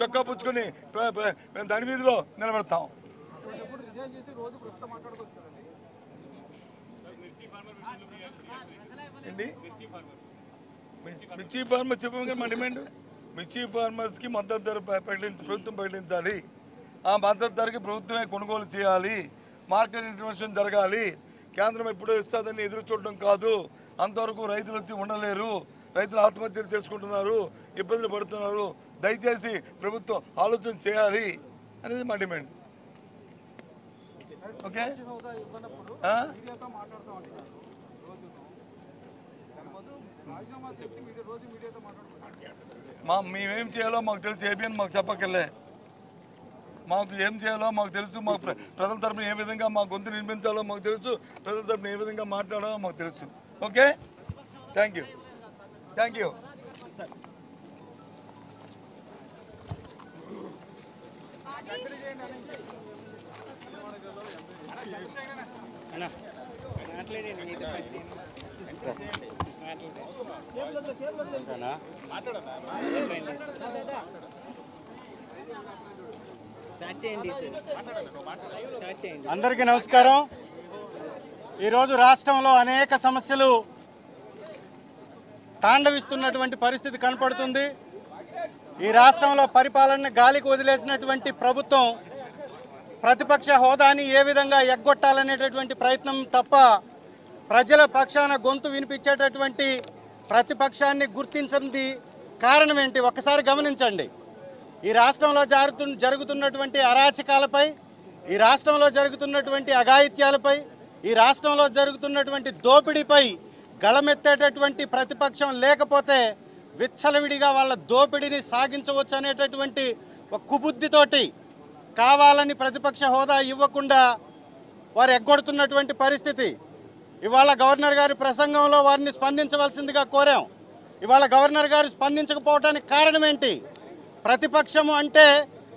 చొక్కా పుచ్చుకొని దాని వీధిలో నిలబడతాం. ఏంటి మిర్చి ఫార్మర్స్ చెప్పగా మా డిమాండ్ మిర్చి ఫార్మర్స్కి మద్దతు ధర ప్రభుత్వం ప్రకటించాలి. ఆ మద్దతు ధరకి ప్రభుత్వమే కొనుగోలు చేయాలి. మార్కెట్ ఇంటర్వెన్షన్ జరగాలి. కేంద్రం ఎప్పుడో ఇస్తుందని ఎదురు చూడడం కాదు. అంతవరకు రైతులు వచ్చి ఉండలేరు. రైతులు ఆత్మహత్యలు చేసుకుంటున్నారు, ఇబ్బందులు పడుతున్నారు. దయచేసి ప్రభుత్వం ఆలోచన చేయాలి అనేది మా డిమాండ్. ఓకే, మేమేం చేయాలో మాకు తెలుసు. ఏబిఎన్ మాకు చెప్పక్కర్లే. మాకు ఏం చేయాలో మాకు తెలుసు. మాకు ప్రజల తరపున ఏ విధంగా మా గొంతు నిర్మించాలో మాకు తెలుసు. ప్రజల తరపున ఏ విధంగా మాట్లాడాలో మాకు తెలుసు. Okay, thank you. అందరికీ నమస్కారం. ఈరోజు రాష్ట్రంలో అనేక సమస్యలు తాండవిస్తున్నటువంటి పరిస్థితి కనపడుతుంది. ఈ రాష్ట్రంలో పరిపాలనని గాలికి వదిలేసినటువంటి ప్రభుత్వం ప్రతిపక్ష హోదాని ఏ విధంగా ఎగ్గొట్టాలనేటటువంటి ప్రయత్నం తప్ప ప్రజల పక్షాన గొంతు వినిపించేటటువంటి ప్రతిపక్షాన్ని గుర్తించింది కారణం ఏంటి ఒక్కసారి గమనించండి. ఈ రాష్ట్రంలో జరుగుతున్నటువంటి అరాచకాలపై, ఈ రాష్ట్రంలో జరుగుతున్నటువంటి అఘాయిత్యాలపై, ఈ రాష్ట్రంలో జరుగుతున్నటువంటి దోపిడీపై గళమెత్తేటటువంటి ప్రతిపక్షం లేకపోతే విచ్చలవిడిగా వాళ్ళ దోపిడీని సాగించవచ్చు అనేటటువంటి ఒక కుబుద్ధితోటి కావాలని ప్రతిపక్ష హోదా ఇవ్వకుండా వారు ఎగ్గొడుతున్నటువంటి పరిస్థితి. ఇవాళ గవర్నర్ గారి ప్రసంగంలో వారిని స్పందించవలసిందిగా కోరాం. ఇవాళ గవర్నర్ గారు స్పందించకపోవడానికి కారణం ఏంటి? ప్రతిపక్షము అంటే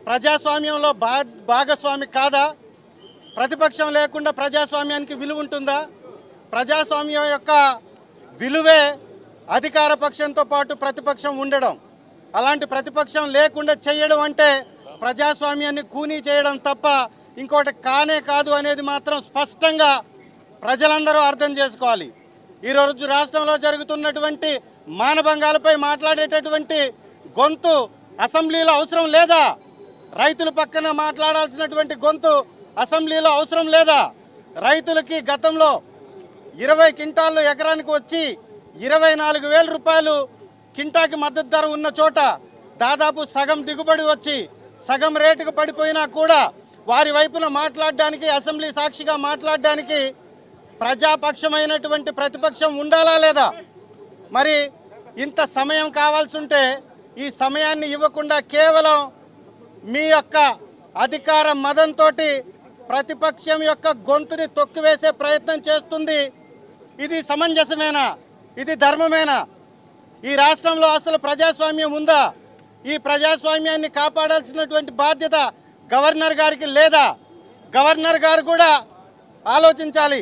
ప్రజాస్వామ్యంలో భాగస్వామి కాదా? ప్రతిపక్షం లేకుండా ప్రజాస్వామ్యానికి విలువ ఉంటుందా? ప్రజాస్వామ్యం యొక్క విలువే అధికార పక్షంతో పాటు ప్రతిపక్షం ఉండడం. అలాంటి ప్రతిపక్షం లేకుండా చేయడం అంటే ప్రజాస్వామ్యాన్ని కూనీ చేయడం తప్ప ఇంకోటి కానే కాదు అనేది మాత్రం స్పష్టంగా ప్రజలందరూ అర్థం చేసుకోవాలి. ఈరోజు రాష్ట్రంలో జరుగుతున్నటువంటి మానభంగాలపై మాట్లాడేటటువంటి గొంతు అసెంబ్లీలో అవసరం లేదా? రైతుల పక్కన మాట్లాడాల్సినటువంటి గొంతు అసెంబ్లీలో అవసరం లేదా? రైతులకి గతంలో 20 క్వింటాళ్ళు ఎకరానికి వచ్చి 24,000 రూపాయలు కింటాకి మద్దతు ధర ఉన్న చోట దాదాపు సగం దిగుబడి వచ్చి సగం రేటుకు పడిపోయినా కూడా వారి వైపున మాట్లాడడానికి, అసెంబ్లీ సాక్షిగా మాట్లాడడానికి ప్రజాపక్షమైనటువంటి ప్రతిపక్షం ఉండాలా లేదా? మరి ఇంత సమయం కావాల్సి ఉంటే ఈ సమయాన్ని ఇవ్వకుండా కేవలం మీ యొక్క అధికార మదంతో ప్రతిపక్షం యొక్క గొంతుని తొక్కివేసే ప్రయత్నం చేస్తుంది. ఇది సమంజసమేనా? ఇది ధర్మమేనా? ఈ రాష్ట్రంలో అసలు ప్రజాస్వామ్యం ఉందా? ఈ ప్రజాస్వామ్యాన్ని కాపాడాల్సినటువంటి బాధ్యత గవర్నర్ గారికి లేదా? గవర్నర్ గారు కూడా ఆలోచించాలి.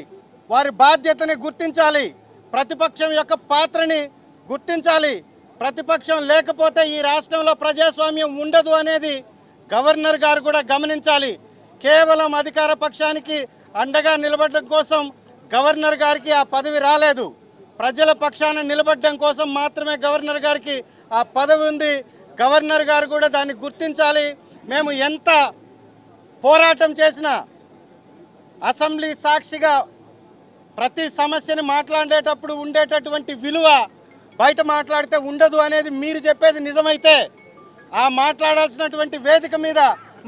వారి బాధ్యతని గుర్తించాలి. ప్రతిపక్షం యొక్క పాత్రని గుర్తించాలి. ప్రతిపక్షం లేకపోతే ఈ రాష్ట్రంలో ప్రజాస్వామ్యం ఉండదు అనేది గవర్నర్ గారు కూడా గమనించాలి. కేవలం అధికార పక్షానికి అండగా నిలబడడం కోసం గవర్నర్ గారికి ఆ పదవి రాలేదు. ప్రజల పక్షాన నిలబడడం కోసం మాత్రమే గవర్నర్ గారికి ఆ పదవి ఉంది. గవర్నర్ గారు కూడా దాన్ని గుర్తించాలి. మేము ఎంత పోరాటం చేసినా అసెంబ్లీ సాక్షిగా ప్రతి సమస్యని మాట్లాడేటప్పుడు ఉండేటటువంటి విలువ బయట మాట్లాడితే ఉండదు అనేది మీరు చెప్పేది నిజమైతే ఆ మాట్లాడాల్సినటువంటి వేదిక మీద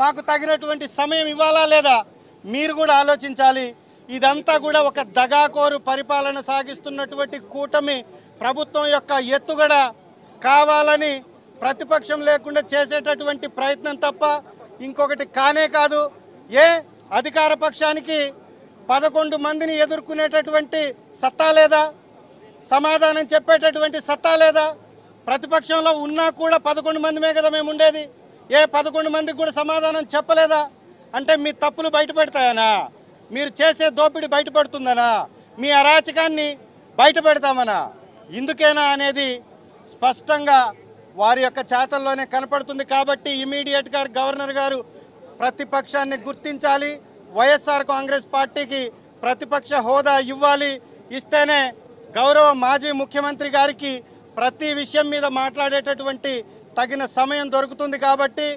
మాకు తగినటువంటి సమయం ఇవ్వాలా లేదా? మీరు కూడా ఆలోచించాలి. ఇదంతా కూడా ఒక దగాకోరు పరిపాలన సాగిస్తున్నటువంటి కూటమి ప్రభుత్వం యొక్క ఎత్తుగడ, కావాలని ప్రతిపక్షం లేకుండా చేసేటటువంటి ప్రయత్నం తప్ప ఇంకొకటి కానే కాదు. అధికార పక్షానికి 11 మందిని ఎదుర్కొనేటటువంటి సత్తా లేదా? సమాధానం చెప్పేటటువంటి సత్తా లేదా? ప్రతిపక్షంలో ఉన్నా కూడా 11 మందిమే కదా మేము ఉండేది. 11 మందికి కూడా సమాధానం చెప్పలేదా? అంటే మీ తప్పులు బయటపెడతాయనా? మీరు చేసే దోపిడీ బయటపడుతుందనా? మీ అరాచకాన్ని బయట పెడతామనా? ఇందుకేనా అనేది స్పష్టంగా వారి యొక్క చేతల్లోనే కనపడుతుంది. కాబట్టి ఇమీడియట్గా గవర్నర్ గారు ప్రతిపక్షాన్ని గుర్తించాలి, వైఎస్ఆర్ కాంగ్రెస్ పార్టీకి ప్రతిపక్ష హోదా ఇవ్వాలి. ఇస్తేనే గౌరవ మాజీ ముఖ్యమంత్రి గారికి ప్రతి విషయం మీద మాట్లాడేటటువంటి తగిన సమయం దొరుకుతుంది. కాబట్టి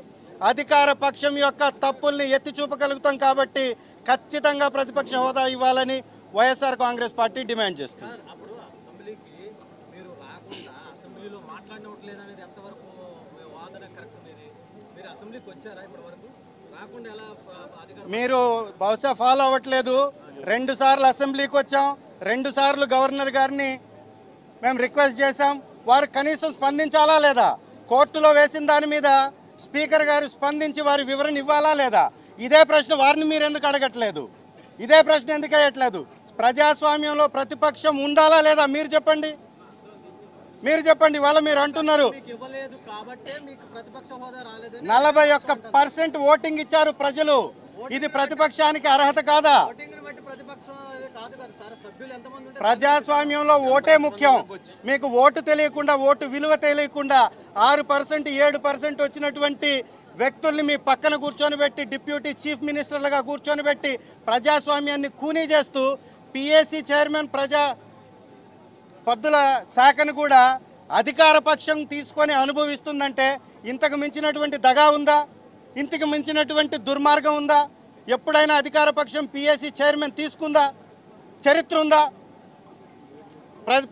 అధికార పక్షం యొక్క తప్పుల్ని ఎత్తి చూపగలుగుతాం. కాబట్టి ఖచ్చితంగా ప్రతిపక్ష హోదా ఇవ్వాలని వైఎస్ఆర్ కాంగ్రెస్ పార్టీ డిమాండ్ చేస్తుంది. మీరు బహుశా ఫాలో అవ్వట్లేదు. 2 సార్లు అసెంబ్లీకి వచ్చాం, 2 సార్లు గవర్నర్ గారిని మేము రిక్వెస్ట్ చేశాం. వారు కనీసం స్పందించాలా లేదా? కోర్టులో వేసిన దాని మీద స్పీకర్ గారు స్పందించి వారి వివరణ ఇవ్వాలా లేదా? ఇదే ప్రశ్న వారిని మీరు ఎందుకు అడగట్లేదు? ఇదే ప్రశ్న ఎందుకు వేయట్లేదు? ప్రజాస్వామ్యంలో ప్రతిపక్షం ఉండాలా లేదా? మీరు చెప్పండి, మీరు చెప్పండి. వాళ్ళ మీరు అంటున్నారు 41% ఓటింగ్ ఇచ్చారు ప్రజలు. ఇది ప్రతిపక్షానికి అర్హత కాదా? ప్రజాస్వామ్యంలో ఓటే ముఖ్యం. మీకు ఓటు తెలియకుండా, ఓటు విలువ తెలియకుండా 6%, 7% వచ్చినటువంటి వ్యక్తుల్ని మీ పక్కన కూర్చొని పెట్టి, డిప్యూటీ చీఫ్ మినిస్టర్లుగా కూర్చొని పెట్టి ప్రజాస్వామ్యాన్ని కూనీ చేస్తూ పిఏసీ చైర్మన్ పద్దుల శాఖను కూడా అధికార పక్షం తీసుకొని అనుభవిస్తుందంటే ఇంతకు మించినటువంటి దగా ఉందా? ఇంతకు మించినటువంటి దుర్మార్గం ఉందా? ఎప్పుడైనా అధికార పక్షం పిఏసీ చైర్మన్ తీసుకుందా? చరిత్ర ఉందా?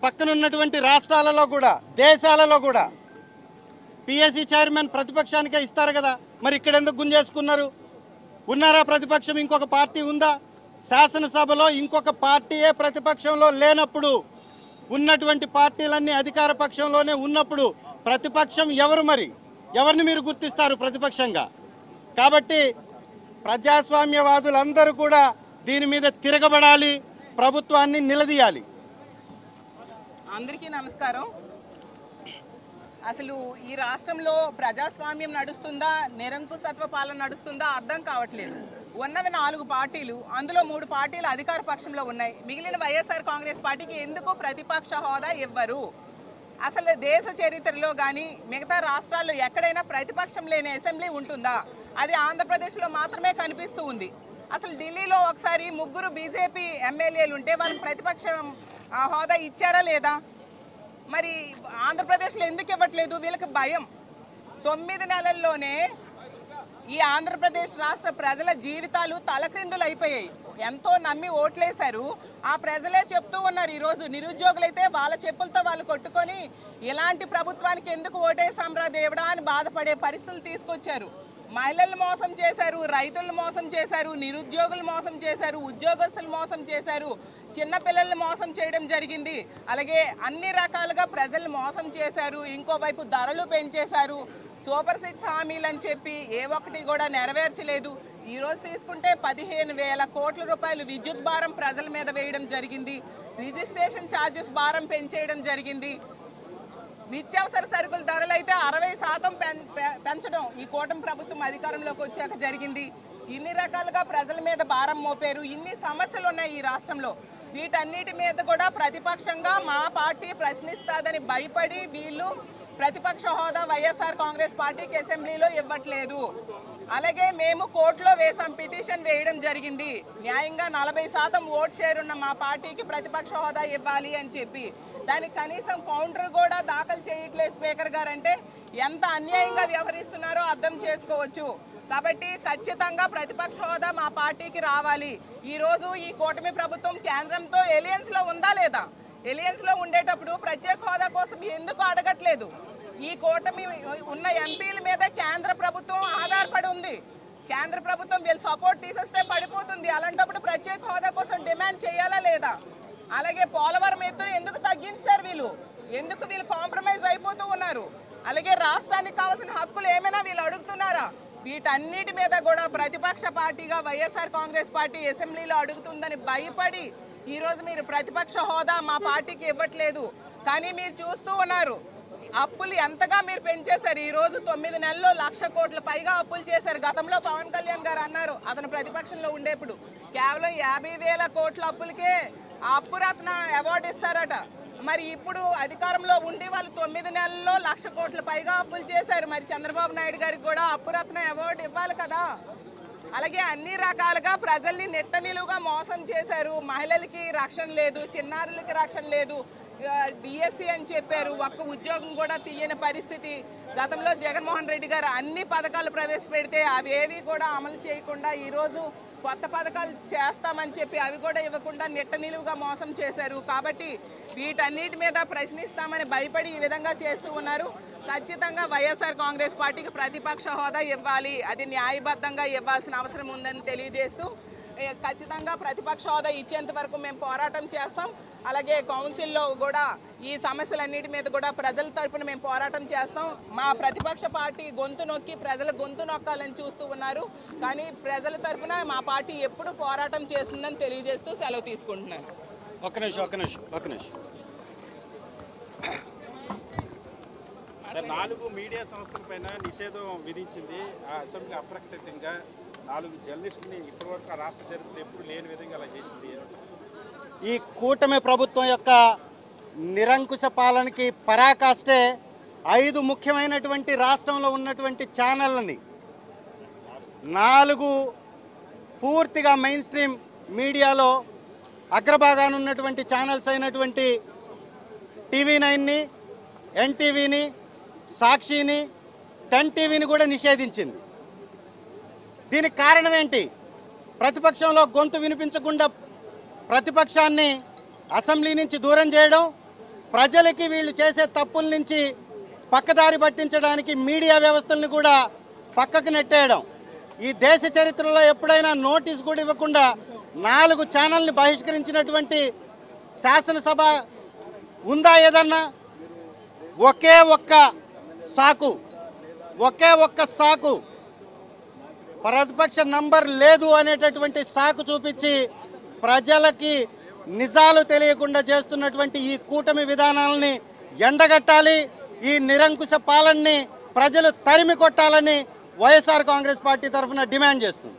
పక్కనున్నటువంటి రాష్ట్రాలలో కూడా, దేశాలలో కూడా పిఎస్సి చైర్మన్ ప్రతిపక్షానికే ఇస్తారు కదా. మరి ఇక్కడ ఎందుకు గుంజేసుకున్నారు? ఉన్నారా ప్రతిపక్షం? ఇంకొక పార్టీ ఉందా? శాసనసభలో ఇంకొక పార్టీయే ప్రతిపక్షంలో లేనప్పుడు, ఉన్నటువంటి పార్టీలన్నీ అధికార పక్షంలోనే ఉన్నప్పుడు ప్రతిపక్షం ఎవరు? మరి ఎవరిని మీరు గుర్తిస్తారు ప్రతిపక్షంగా? కాబట్టి ప్రజాస్వామ్యవాదులందరూ కూడా దీని మీద తిరగబడాలి, ప్రభుత్వాన్ని నిలదీయాలి. అందరికీ నమస్కారం. అసలు ఈ రాష్ట్రంలో ప్రజాస్వామ్యం నడుస్తుందా, నిరంకుశత్వ పాలన నడుస్తుందా అర్థం కావట్లేదు. ఉన్నవి 4 పార్టీలు, అందులో 3 పార్టీలు అధికార పక్షంలో ఉన్నాయి. మిగిలిన వైఎస్ఆర్ కాంగ్రెస్ పార్టీకి ఎందుకు ప్రతిపక్ష హోదా ఇవ్వరు? అసలు దేశ చరిత్రలో కానీ మిగతా రాష్ట్రాల్లో ఎక్కడైనా ప్రతిపక్షం లేని అసెంబ్లీ ఉంటుందా? అది ఆంధ్రప్రదేశ్లో మాత్రమే కనిపిస్తూ ఉంది. అసలు ఢిల్లీలో ఒకసారి 3 బీజేపీ ఎమ్మెల్యేలు ఉంటే వాళ్ళకి ప్రతిపక్షం హోదా ఇచ్చారా లేదా? మరి ఆంధ్రప్రదేశ్లో ఎందుకు ఇవ్వట్లేదు? వీళ్ళకి భయం. 9 నెలల్లోనే ఈ ఆంధ్రప్రదేశ్ రాష్ట్ర ప్రజల జీవితాలు తలక్రిందులు అయిపోయాయి. ఎంతో నమ్మి ఓట్లేశారు. ఆ ప్రజలే చెప్తూ ఉన్నారు, ఈరోజు నిరుద్యోగులైతే వాళ్ళ చెప్పులతో వాళ్ళు కొట్టుకొని ఇలాంటి ప్రభుత్వానికి ఎందుకు ఓటేసాంరా దేవుడా అని బాధపడే పరిస్థితులు తీసుకొచ్చారు. మహిళలు మోసం చేశారు, రైతులు మోసం చేశారు, నిరుద్యోగులు మోసం చేశారు, ఉద్యోగస్తులు మోసం చేశారు, చిన్నపిల్లల్ని మోసం చేయడం జరిగింది. అలాగే అన్ని రకాలుగా ప్రజలు మోసం చేశారు. ఇంకోవైపు ధరలు పెంచేశారు. సూపర్ 6 హామీలు అని చెప్పి ఏ ఒక్కటి కూడా నెరవేర్చలేదు. ఈరోజు తీసుకుంటే 15,000 కోట్ల రూపాయలు విద్యుత్ భారం ప్రజల మీద వేయడం జరిగింది. రిజిస్ట్రేషన్ ఛార్జెస్ భారం పెంచేయడం జరిగింది. నిత్యావసర సరుకుల ధరలు అయితే 60% పెంచడం ఈ కూటమి ప్రభుత్వం అధికారంలోకి వచ్చాక జరిగింది. ఇన్ని రకాలుగా ప్రజల మీద భారం మోపారు. ఇన్ని సమస్యలు ఉన్నాయి ఈ రాష్ట్రంలో. వీటన్నిటి మీద కూడా ప్రతిపక్షంగా మా పార్టీ ప్రశ్నిస్తాదని భయపడి వీళ్ళు ప్రతిపక్ష హోదా వైఎస్ఆర్ కాంగ్రెస్ పార్టీకి అసెంబ్లీలో ఇవ్వట్లేదు. అలాగే మేము కోర్టులో వేసాం, పిటిషన్ వేయడం జరిగింది. న్యాయంగా 40% ఓట్ షేర్ ఉన్న మా పార్టీకి ప్రతిపక్ష హోదా ఇవ్వాలి అని చెప్పి. దానికి కనీసం కౌంటర్ కూడా దాఖలు చేయట్లేదు స్పీకర్ గారు. అంటే ఎంత అన్యాయంగా వ్యవహరిస్తున్నారో అర్థం చేసుకోవచ్చు. కాబట్టి ఖచ్చితంగా ప్రతిపక్ష హోదా మా పార్టీకి రావాలి. ఈరోజు ఈ కూటమి ప్రభుత్వం కేంద్రంతో ఎలియన్స్లో ఉందా లేదా? ఎలియన్స్లో ఉండేటప్పుడు ప్రత్యేక హోదా కోసం ఎందుకు అడగట్లేదు? ఈ కూటమి ఉన్న ఎంపీల మీద కేంద్ర ప్రభుత్వం ఆధారపడి ఉంది. కేంద్ర ప్రభుత్వం వీళ్ళు సపోర్ట్ తీసేస్తే పడిపోతుంది. అలాంటప్పుడు ప్రత్యేక హోదా కోసం డిమాండ్ చేయాలా లేదా? అలాగే పోలవరం ఎత్తును ఎందుకు తగ్గించారు వీళ్ళు? ఎందుకు వీళ్ళు కాంప్రమైజ్ అయిపోతూ ఉన్నారు? అలాగే రాష్ట్రానికి కావాల్సిన హక్కులు ఏమైనా వీళ్ళు అడుగుతున్నారా? వీటన్నిటి మీద కూడా ప్రతిపక్ష పార్టీగా వైఎస్ఆర్ కాంగ్రెస్ పార్టీ అసెంబ్లీలో అడుగుతుందని భయపడి ఈరోజు మీరు ప్రతిపక్ష హోదా మా పార్టీకి ఇవ్వట్లేదు. కానీ మీరు చూస్తూ ఉన్నారు, అప్పులు ఎంతగా మీరు పెంచేశారు. ఈరోజు 9 నెలల్లో 1,00,000 కోట్ల పైగా అప్పులు చేశారు. గతంలో పవన్ కళ్యాణ్ గారు అన్నారు, అతను ప్రతిపక్షంలో ఉండేప్పుడు కేవలం 50,000 కోట్ల అప్పులకే ఆ అప్పురత్న అవార్డు ఇస్తారట. మరి ఇప్పుడు అధికారంలో ఉండి వాళ్ళు 9 నెలల్లో 1,00,000 కోట్ల పైగా అప్పులు చేశారు. మరి చంద్రబాబు నాయుడు గారికి కూడా అప్పురత్న అవార్డు ఇవ్వాలి కదా. అలాగే అన్ని రకాలుగా ప్రజల్ని నిట్టనిలువుగా మోసం చేశారు. మహిళలకి రక్షణ లేదు, చిన్నారులకి రక్షణ లేదు, డిఎస్సి అని చెప్పారు, ఒక్క ఉద్యోగం కూడా తీయని పరిస్థితి. గతంలో జగన్మోహన్ రెడ్డి గారు అన్ని పథకాలు ప్రవేశపెడితే అవి ఏవి కూడా అమలు చేయకుండా ఈరోజు కొత్త పథకాలు చేస్తామని చెప్పి అవి కూడా ఇవ్వకుండా నిట్టనిలువుగా మోసం చేశారు. కాబట్టి వీటన్నిటి మీద ప్రశ్నిస్తామని భయపడి ఈ విధంగా చేస్తూ ఉన్నారు. ఖచ్చితంగా వైఎస్ఆర్ కాంగ్రెస్ పార్టీకి ప్రతిపక్ష హోదా ఇవ్వాలి, అది న్యాయబద్ధంగా ఇవ్వాల్సిన అవసరం ఉందని తెలియజేస్తూ ఖచ్చితంగా ప్రతిపక్ష హోదా ఇచ్చేంత వరకు మేము పోరాటం చేస్తాం. అలాగే కౌన్సిల్లో కూడా ఈ సమస్యలన్నిటి మీద కూడా ప్రజల తరపున మేము పోరాటం చేస్తాం. మా ప్రతిపక్ష పార్టీ గొంతు నొక్కి ప్రజల గొంతు నొక్కాలని చూస్తూ ఉన్నారు. కానీ ప్రజల తరపున మా పార్టీ ఎప్పుడు పోరాటం చేస్తుందని తెలియజేస్తూ సెలవు తీసుకుంటున్నాను. ఒక్క నిమిషం. 4 మీడియా సంస్థలపైన నిషేధం విధించింది ఆ అసెంబ్లీ అప్రకటితంగా. 4 జర్నలిస్టుని ఇప్పటివరకు ఆ రాష్ట్ర చరిత్ర ఎప్పుడు లేని విధంగా అలా చేసింది. ఈ కూటమి ప్రభుత్వం యొక్క నిరంకుశ పాలనకి పరాకాష్టే 5 ముఖ్యమైనటువంటి రాష్ట్రంలో ఉన్నటువంటి ఛానళ్ళని 4 పూర్తిగా మెయిన్ స్ట్రీమ్ మీడియాలో అగ్రభాగాన ఉన్నటువంటి ఛానల్స్ అయినటువంటి TV9ని, NTVని, సాక్షిని, 10 టీవీని కూడా నిషేధించింది. దీనికి కారణం ఏంటి? ప్రతిపక్షంలో గొంతు వినిపించకుండా ప్రతిపక్షాన్ని అసెంబ్లీ నుంచి దూరం చేయడం, ప్రజలకి వీళ్ళు చేసే తప్పుల నుంచి పక్కదారి పట్టించడానికి మీడియా వ్యవస్థల్ని కూడా పక్కకు నెట్టేయడం. ఈ దేశ చరిత్రలో ఎప్పుడైనా నోటీస్ కూడా ఇవ్వకుండా 4 ఛానల్ని బహిష్కరించినటువంటి శాసనసభ ఉందా ఏదన్నా? ఒకే ఒక్క సాకు ప్రతిపక్ష నంబర్ లేదు అనేటటువంటి సాకు చూపించి ప్రజలకి నిజాలు తెలియకుండా చేస్తున్నటువంటి ఈ కూటమి విధానాలని ఎండగట్టాలి. ఈ నిరంకుశ పాలనని ప్రజలు తరిమి కొట్టాలని వైఎస్ఆర్ కాంగ్రెస్ పార్టీ తరఫున డిమాండ్ చేస్తుంది.